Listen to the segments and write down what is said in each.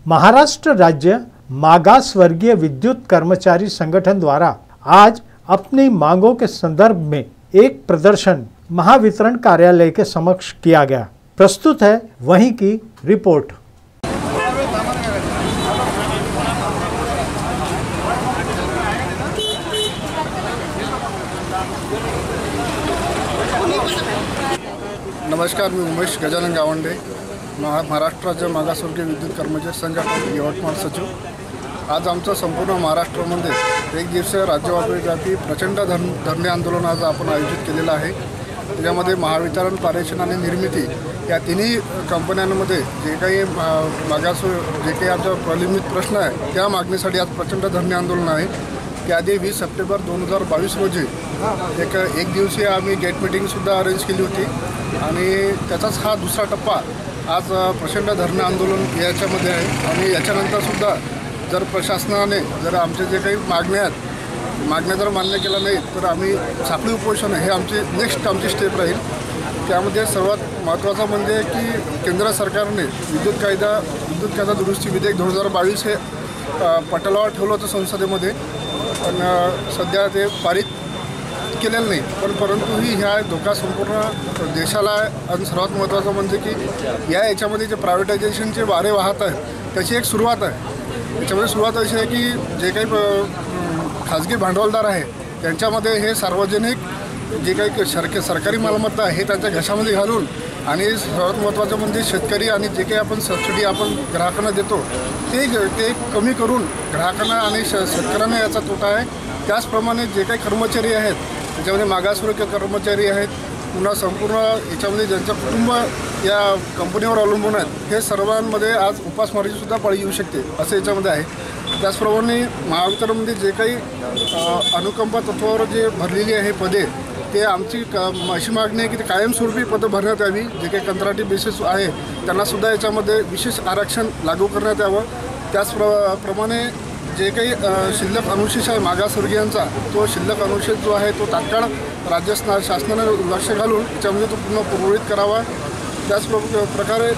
महाराष्ट्र राज्य मागासवर्गीय विद्युत कर्मचारी संगठन द्वारा आज अपनी मांगों के संदर्भ में एक प्रदर्शन महावितरण कार्यालय के समक्ष किया गया। प्रस्तुत है वहीं की रिपोर्ट। नमस्कार, मी उमेश गजानन गावंडे, महाराष्ट्र राज्य मागासवर्गीय विद्युत कर्मचारी संघटना यवतमाळ सचिव। आज आमचं संपूर्ण महाराष्ट्रामध्ये एक दिवसीय राज्यव्यापी प्रचंड धरणे आंदोलन आज आपण आयोजित केलेलं आहे। त्याच्यामध्ये महावितरण, पारेषण आणि निर्मिती या तिन्ही कंपन्यांमध्ये जे काही जे काही आमचा प्रलंबित प्रश्न आहे त्या मागणीसाठी आज प्रचंड धरणे आंदोलन आहे। त्याआधी 20 सप्टेंबर 2022 रोजी एक दिवसीय आम्ही गेट मीटिंगसुद्धा अरेंज केली होती आणि त्याचाच हा दुसरा टप्पा आज प्रचंड धरणे आंदोलन याच्यामध्ये आहे। आणि याच्यानंतरसुद्धा जर प्रशासनाने जर आमचे जे काही मागण्या जर मान्य केल्या नाही तर आम्ही साखळी उपोषण हे आमची स्टेप राहील। त्यामध्ये सर्वात महत्त्वाचं म्हणजे की केंद्र सरकारने विद्युत कायदा दुरुस्ती विधेयक 2022 हे पटलावर ठेवलं होतं संसदेमध्ये, पण सध्या ते पारित केलेलं नाही। परंतुही ह्या धोका संपूर्ण देशाला आहे। आणि सर्वात महत्त्वाचं म्हणजे की याच्यामध्ये जे प्रायव्हेटायझेशनचे वारे वाहत आहेत त्याची एक सुरुवात आहे। याच्यामध्ये सुरुवात अशी आहे की जे काही खाजगी भांडवलदार आहे त्यांच्यामध्ये हे सार्वजनिक जे काही सरकारी मालमत्ता आहे हे त्यांच्या घशामध्ये घालून, आणि सर्वात महत्त्वाचं म्हणजे शेतकरी आणि जे काही आपण सबसिडी आपण ग्राहकांना देतो ते कमी करून ग्राहकांना आणि शेतकऱ्यांना याचा तोटा आहे। त्याचप्रमाणे जे काही कर्मचारी आहेत त्याच्यामध्ये मागासवर्गीय कर्मचारी आहेत, पुन्हा संपूर्ण याच्यामध्ये ज्यांचं कुटुंब या कंपनीवर अवलंबून आहेत हे सर्वांमध्ये आज उपासमारीचीसुद्धा पाळी येऊ शकते असं याच्यामध्ये आहे। त्याचप्रमाणे महावितरणमध्ये जे काही अनुकंपा तत्वावर जे भरलेली आहे पदे, ते आमची अशी मागणी आहे की ते कायमस्वरूपी पदं भरण्यात यावी। जे काही कंत्राटी बेसिस आहे त्यांनासुद्धा याच्यामध्ये विशेष आरक्षण लागू करण्यात यावं। त्याचप्रमाणे जे काही शिल्लक अनुशेष आहे मागासवर्गीयांचा, तो शिल्लक अनुशेष जो आहे तो तात्काळ राज्य शासनाने लक्ष घालून याच्यामध्ये तो पुन्हा पूर्ववत करावा। त्याच प्रकारे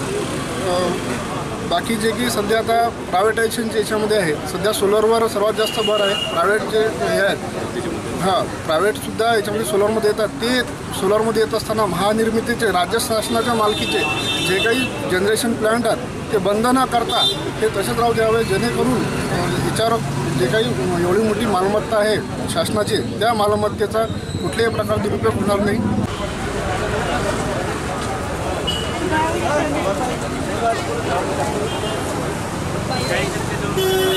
बाकी जे की सध्या आता प्रायव्हेटायझेशनच्या याच्यामध्ये आहे, सध्या सोलरवर सर्वात जास्त भर आहे। प्रायव्हेट जे हे आहेत प्रायव्हेटसुद्धा याच्यामध्ये सोलरमध्ये येतात। ते सोलरमध्ये येत असताना महानिर्मितीचे राज्य शासनाच्या मालकीचे जे काही जनरेशन प्लांट आहेत ते बंद न करता ते तसेच राहू द्यावे, जेणेकरून याच्यावर जे काही एवढी मोठी मालमत्ता आहे शासनाची त्या मालमत्तेचा कुठल्याही प्रकार दुरुपयोग होणार नाही। Thank you.